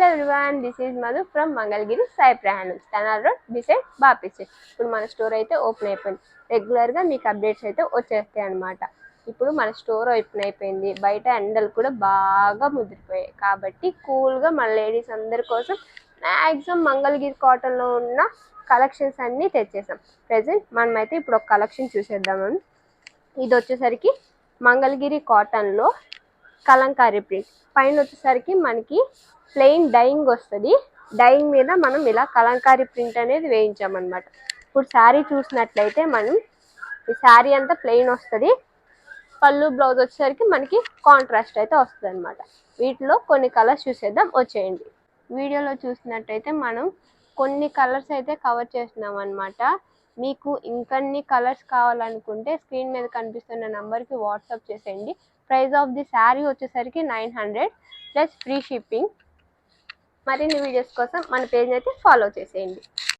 everyone, this is Madhu from Mangalgiri Sai Prahanams, Canal Road beside Bapi Street. ఇప్పుడు మన store అయితే open అయిపోయింది. రెగ్యులర్గా మీకు అప్డేట్స్ అయితే వచ్చేస్తాయి అనమాట. ఇప్పుడు మన స్టోర్ ఓపెన్ అయిపోయింది. బయట ఎండలు కూడా బాగా ముదిరిపోయాయి కాబట్టి కూల్గా మన లేడీస్ అందరి కోసం మ్యాక్సిమం మంగళగిరి కాటన్లో ఉన్న కలెక్షన్స్ అన్నీ తెచ్చేసాం. ప్రెజెంట్ మనమైతే ఇప్పుడు ఒక కలెక్షన్ చూసేద్దామని. ఇది వచ్చేసరికి మంగళగిరి కాటన్లో కలంకారీ ప్రింట్, పైన వచ్చేసరికి మనకి ప్లెయిన్ డైయింగ్ వస్తుంది. డైయింగ్ మీద మనం ఇలా కలంకారీ ప్రింట్ అనేది వేయించామన్నమాట. ఇప్పుడు శారీ చూసినట్లయితే మనం ఈ శారీ అంతా ప్లెయిన్ వస్తుంది. పళ్ళు బ్లౌజ్ వచ్చేసరికి మనకి కాంట్రాస్ట్ అయితే వస్తుంది అనమాట. వీటిలో కొన్ని కలర్స్ చూసేద్దాం, వచ్చేయండి. వీడియోలో చూసినట్టయితే మనం కొన్ని కలర్స్ అయితే కవర్ చేస్తున్నాం అనమాట. మీకు ఇంకన్ని కలర్స్ కావాలనుకుంటే స్క్రీన్ మీద కనిపిస్తున్న నెంబర్కి వాట్సాప్ చేసేయండి. ప్రైస్ ఆఫ్ ది శారీ వచ్చేసరికి 900 ప్లస్ ఫ్రీ షిప్పింగ్. మరిన్ని వీడియోస్ కోసం మన పేజ్ అయితే ఫాలో చేసేయండి.